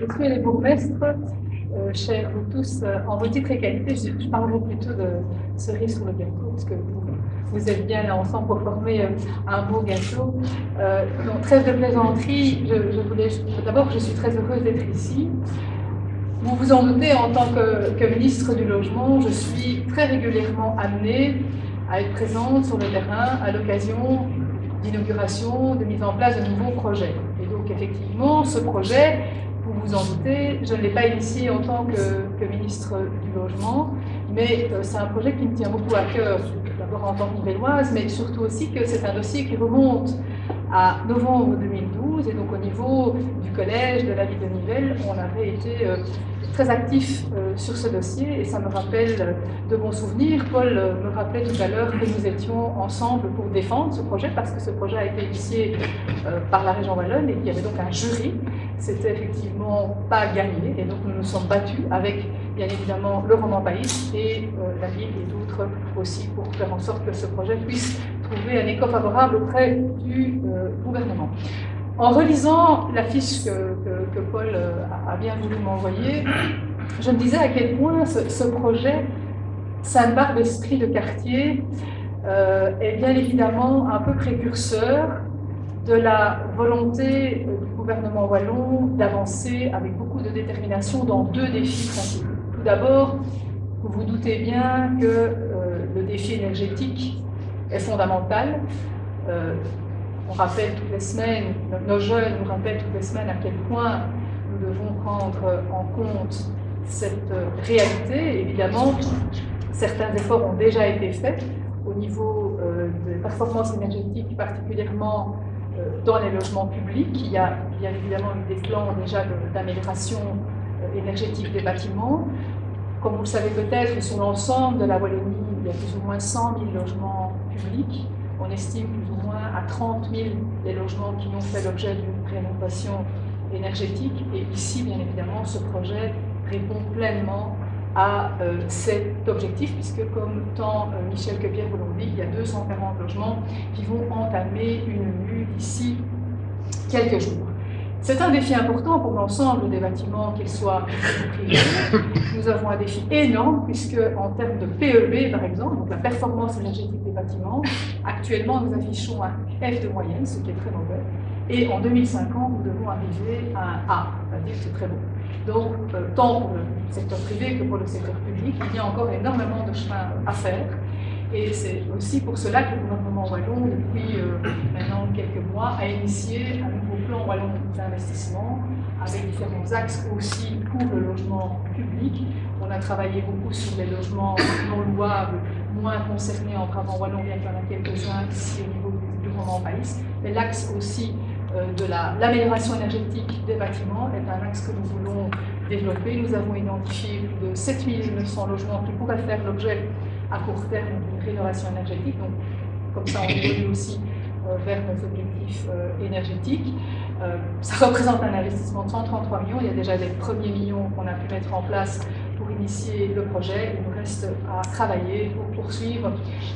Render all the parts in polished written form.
Messieurs les bourgmestres, chers vous tous, en vos titres et qualités, je parlerai plutôt de cerise sur le gâteau, parce que vous êtes bien là ensemble pour former un beau gâteau. Donc, trêve de plaisanterie, je voulais d'abord, je suis très heureuse d'être ici. Vous vous en doutez, en tant que ministre du Logement, je suis très régulièrement amenée à être présente sur le terrain à l'occasion d'inauguration, de mise en place de nouveaux projets. Et donc, effectivement, ce projet, vous vous en doutez, je ne l'ai pas initié en tant que ministre du Logement, mais c'est un projet qui me tient beaucoup à cœur, d'abord en tant que nivelloise, mais surtout aussi que c'est un dossier qui remonte à novembre 2012, et donc au niveau du collège de la ville de Nivelles, on avait été très actif sur ce dossier, et ça me rappelle de bons souvenirs. Paul me rappelait tout à l'heure que nous étions ensemble pour défendre ce projet, parce que ce projet a été initié par la région wallonne et qu'il y avait donc un jury. C'était effectivement pas gagné, et donc nous nous sommes battus avec bien évidemment le Roman Pays et la ville et d'autres aussi pour faire en sorte que ce projet puisse trouver un écho favorable auprès du gouvernement. En relisant la fiche que Paul a bien voulu m'envoyer, je me disais à quel point ce projet s'embarque d'esprit de quartier est bien évidemment un peu précurseur de la volonté du gouvernement wallon d'avancer avec beaucoup de détermination dans deux défis principaux. Tout d'abord, vous vous doutez bien que le défi énergétique est fondamental. On rappelle toutes les semaines, nos jeunes nous rappellent toutes les semaines à quel point nous devons prendre en compte cette réalité. Évidemment, certains efforts ont déjà été faits au niveau des performances énergétiques, particulièrement dans les logements publics. Il y a bien évidemment eu des plans déjà d'amélioration énergétique des bâtiments. Comme vous le savez peut-être, sur l'ensemble de la Wallonie, il y a plus ou moins 100 000 logements publics. On estime plus ou moins à 30 000 les logements qui ont fait l'objet d'une rénovation énergétique. Et ici, bien évidemment, ce projet répond pleinement à cet objectif, puisque comme tant Michel que Pierre vous l'ont dit, il y a 240 logements qui vont entamer une mue d'ici quelques jours. C'est un défi important pour l'ensemble des bâtiments, qu'ils soient privés. Nous avons un défi énorme, puisque en termes de PEB, par exemple, donc la performance énergétique des bâtiments, actuellement nous affichons un F de moyenne, ce qui est très mauvais, et en 2050, nous devons arriver à un A, c'est-à-dire que c'est très bon. Donc, tant pour le secteur privé que pour le secteur public, il y a encore énormément de chemin à faire. Et c'est aussi pour cela que le gouvernement wallon, depuis maintenant quelques mois, a initié un nouveau plan wallon d'investissement avec différents axes aussi pour le logement public. On a travaillé beaucoup sur les logements non louables, moins concernés en Brabant wallon, bien qu'il y en a quelques-uns ici au niveau du Roman Pays. Mais l'axe aussi de l'amélioration énergétique des bâtiments est un axe que nous voulons développer. Nous avons identifié plus de 7 900 logements qui pourraient faire l'objet à court terme d'une rénovation énergétique. Donc, comme ça, on évolue aussi vers nos objectifs énergétiques. Ça représente un investissement de 133 millions. Il y a déjà des premiers millions qu'on a pu mettre en place pour initier le projet. Il nous reste à travailler pour poursuivre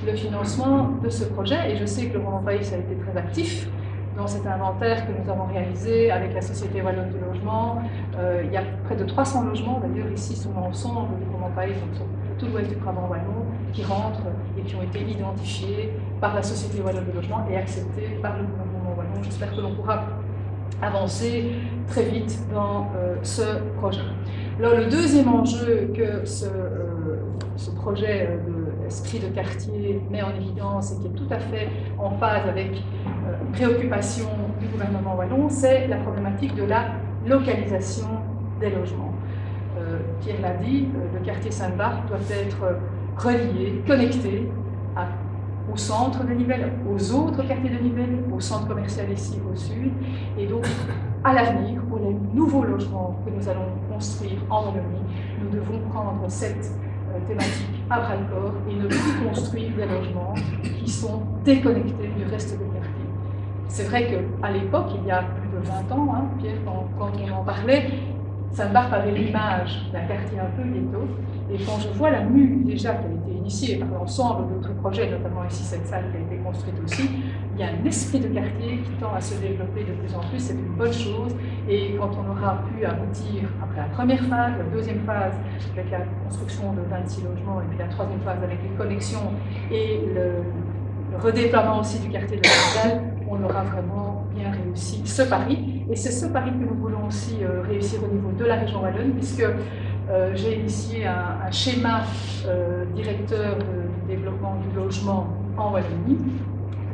le financement de ce projet. Et je sais que le Roman Pays a été très actif dans cet inventaire que nous avons réalisé avec la Société Wallonne du Logement. Il y a près de 300 logements, d'ailleurs, ici, sur l'ensemble du Roman Pays, donc sur tout l'ouest du Brabant wallon, qui rentrent et qui ont été identifiés par la Société Wallonne du Logement et acceptés par le gouvernement wallon. J'espère que l'on pourra avancer très vite dans ce projet. Alors, le deuxième enjeu que ce projet d'esprit de quartier met en évidence et qui est tout à fait en phase avec une préoccupation du gouvernement wallon, c'est la problématique de la localisation des logements. Pierre l'a dit, le quartier Sainte-Barbe doit être relié, connecté au centre de Nivelles, aux autres quartiers de Nivelles, au centre commercial ici au sud, et donc à l'avenir, pour les nouveaux logements que nous allons construire en Wallonie, nous devons prendre cette thématique à bras-le-corps et ne plus construire des logements qui sont déconnectés du reste du quartier. C'est vrai qu'à l'époque, il y a plus de 20 ans, Pierre, quand on en parlait, Sainte-Barbe avait l'image d'un quartier un peu ghetto, Et quand je vois la mue déjà qui a été initiée par l'ensemble d'autres projets, notamment ici cette salle qui a été construite aussi, il y a un esprit de quartier qui tend à se développer de plus en plus, c'est une bonne chose. Et quand on aura pu aboutir, après la première phase, la deuxième phase, avec la construction de 26 logements, et puis la troisième phase avec les connexions et le redéploiement aussi du quartier de la capitale, on aura vraiment bien réussi ce pari. Et c'est ce pari que nous voulons aussi réussir au niveau de la région wallonne, puisque j'ai initié un schéma directeur du développement du logement en Wallonie,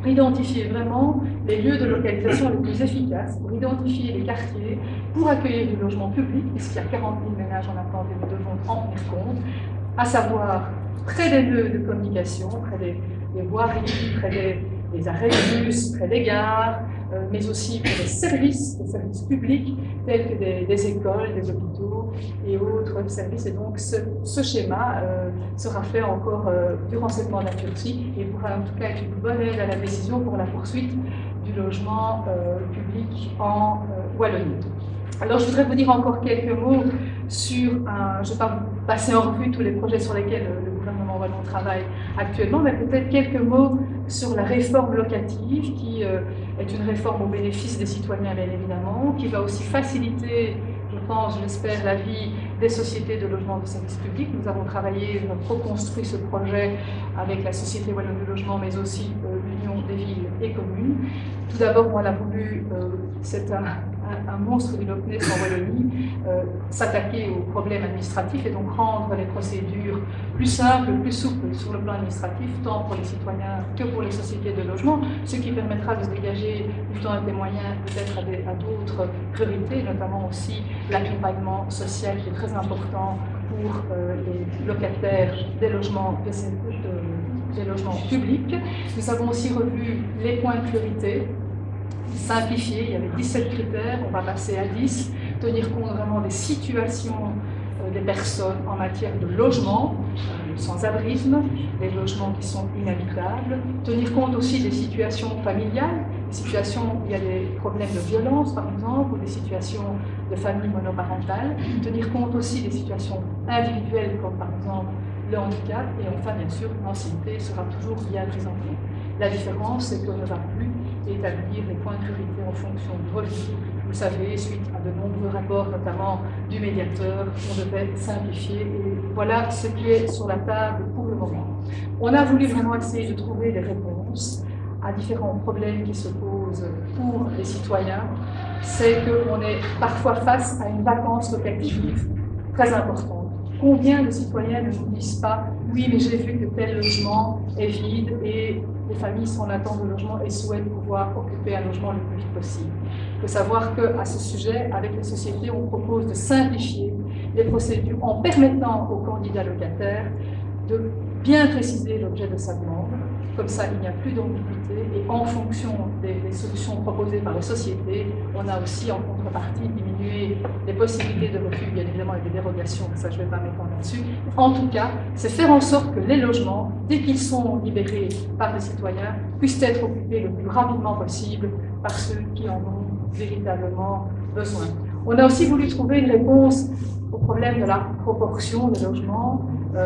pour identifier vraiment les lieux de localisation les plus efficaces, pour identifier les quartiers, pour accueillir du logement public, puisqu'il y a 40 000 ménages en attente et nous devons en tenir compte, à savoir près des lieux de communication, près des voiries, près des arrêts de bus, près des gares, mais aussi pour des services publics tels que des écoles, des hôpitaux et autres services. Et donc ce schéma sera fait encore durant cette mandature-ci et pourra en tout cas être une bonne aide à la décision pour la poursuite du logement public en Wallonie. Alors je voudrais vous dire encore quelques mots sur je ne vais pas vous passer en revue tous les projets sur lesquels le gouvernement wallon travaille actuellement, mais peut-être quelques mots sur la réforme locative qui est une réforme au bénéfice des citoyens bien évidemment, qui va aussi faciliter, je pense, j'espère, la vie des sociétés de logement de service public. Nous avons travaillé, nous avons co-construit ce projet avec la Société Wallonne de Logement, mais aussi l'Union des villes et communes. Tout d'abord, on a voulu, c'est un monstre du Loch Ness en Wallonie, s'attaquer aux problèmes administratifs et donc rendre les procédures plus simples, plus souples sur le plan administratif, tant pour les citoyens que pour les sociétés de logement, ce qui permettra de se dégager du temps et des moyens peut-être à d'autres priorités, notamment aussi l'accompagnement social qui est très important pour les locataires des logements publics. Nous avons aussi revu les points de priorité, simplifié, il y avait 17 critères, on va passer à 10, tenir compte vraiment des situations des personnes en matière de logement, sans-abrisme, des logements qui sont inhabitables, tenir compte aussi des situations familiales, des situations où il y a des problèmes de violence par exemple, ou des situations de famille monoparentale, tenir compte aussi des situations individuelles comme par exemple le handicap, et enfin bien sûr l'ancienneté sera toujours bien prise en compte. La différence, c'est qu'on ne va plus établir les points de priorité en fonction du revenu. Vous le savez, suite à de nombreux rapports, notamment du médiateur, on devait simplifier. Et voilà ce qui est sur la table pour le moment. On a voulu vraiment essayer de trouver des réponses à différents problèmes qui se posent pour les citoyens. C'est qu'on est parfois face à une vacance locative très importante. Combien de citoyens ne nous disent pas « oui, mais j'ai vu que tel logement est vide et les familles sont en attente de logement et souhaitent pouvoir occuper un logement le plus vite possible ». Il faut savoir qu'à ce sujet, avec les sociétés, on propose de simplifier les procédures en permettant aux candidats locataires de bien préciser l'objet de sa demande. Comme ça, il n'y a plus d'ambiguïté et en fonction des solutions proposées par les sociétés, on a aussi en contrepartie diminué les possibilités de refus, bien évidemment avec des dérogations, ça je ne vais pas m'étendre là-dessus. En tout cas, c'est faire en sorte que les logements, dès qu'ils sont libérés par les citoyens, puissent être occupés le plus rapidement possible par ceux qui en ont véritablement besoin. On a aussi voulu trouver une réponse au problème de la proportion des logements.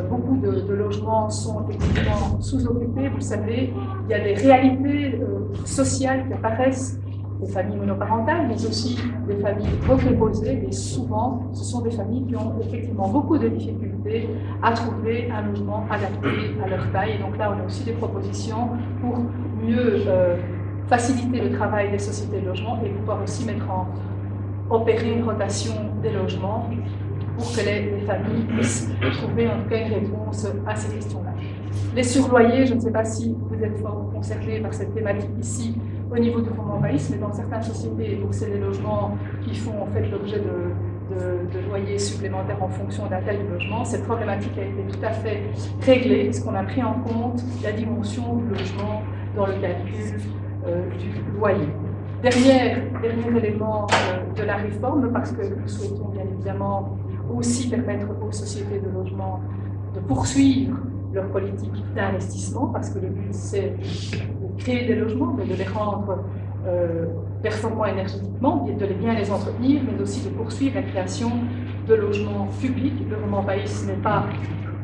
Beaucoup de logements sont effectivement sous-occupés. Vous le savez, il y a des réalités sociales qui apparaissent, des familles monoparentales, mais aussi des familles recomposées. Et souvent, ce sont des familles qui ont effectivement beaucoup de difficultés à trouver un logement adapté à leur taille. Et donc là, on a aussi des propositions pour mieux faciliter le travail des sociétés de logement et pouvoir aussi opérer une rotation des logements pour que les familles puissent trouver en tout cas une réponse à ces questions-là. Les surloyers, je ne sais pas si vous êtes fort concernés par cette thématique ici au niveau du fonds Maïs, mais dans certaines sociétés, donc c'est des logements qui font en fait l'objet de loyers supplémentaires en fonction de la taille du logement. Cette problématique a été tout à fait réglée, puisqu'on a pris en compte la dimension du logement dans le calcul du loyer. Dernier élément de la réforme, parce que nous souhaitons bien évidemment aussi permettre aux sociétés de logement de poursuivre leur politique d'investissement, parce que le but c'est de créer des logements, mais de les rendre performants énergétiquement, de bien les entretenir, mais aussi de poursuivre la création de logement public. Le Roman Pays n'est pas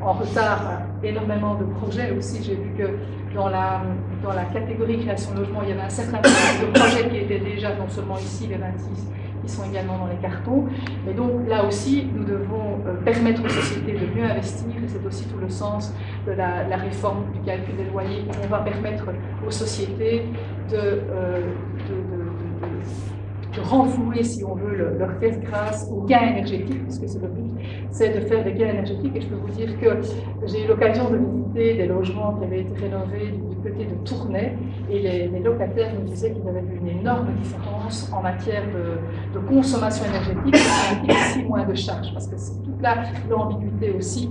en retard, énormément de projets aussi. J'ai vu que dans la catégorie création de logement, il y avait un certain nombre de projets qui étaient déjà, non seulement ici, les 26, qui sont également dans les cartons. Mais donc là aussi, nous devons permettre aux sociétés de mieux investir, et c'est aussi tout le sens de la réforme du calcul des loyers. On va permettre aux sociétés de renflouer, si on veut, leur caisse grâce aux gains énergétiques, parce que c'est le but, c'est de faire des gains énergétiques. Et je peux vous dire que j'ai eu l'occasion de visiter des logements qui avaient été rénovés du côté de Tournai, et les locataires nous disaient qu'ils avaient vu une énorme différence en matière de consommation énergétique, et implique aussi moins de charges, parce que c'est toute l'ambiguïté aussi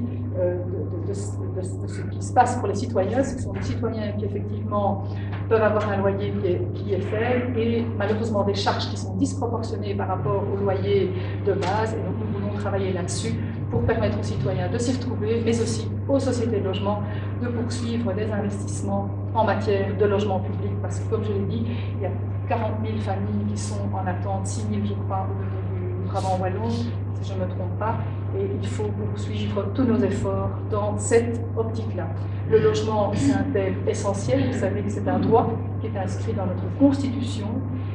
de ce qui se passe pour les citoyens. Ce sont des citoyens qui effectivement peuvent avoir un loyer qui est faible et malheureusement des charges qui sont disproportionnées par rapport au loyer de base. Et donc nous voulons travailler là-dessus pour permettre aux citoyens de s'y retrouver, mais aussi aux sociétés de logement de poursuivre des investissements en matière de logement public, parce que comme je l'ai dit, il y a 40 000 familles qui sont en attente, 6 000 je crois au niveau du Brabant wallon, si je ne me trompe pas, et il faut poursuivre tous nos efforts dans cette optique-là. Le logement, c'est un thème essentiel. Vous savez que c'est un droit qui est inscrit dans notre Constitution,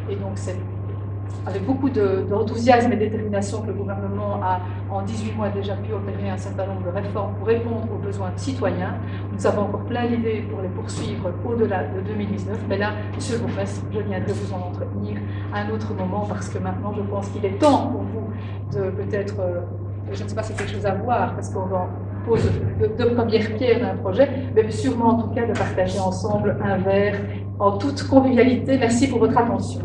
et donc c'est avec beaucoup d'enthousiasme et de détermination que le gouvernement a, en 18 mois, déjà pu opérer un certain nombre de réformes pour répondre aux besoins citoyens. Nous avons encore plein d'idées pour les poursuivre au-delà de 2019, mais là, Monsieur le Bourgmestre, je viendrai vous en entretenir à un autre moment, parce que maintenant, je pense qu'il est temps pour vous de peut-être, je ne sais pas si c'est quelque chose à voir, parce qu'on pose de premières pierres d'un projet, mais sûrement en tout cas de partager ensemble un verre en toute convivialité. Merci pour votre attention.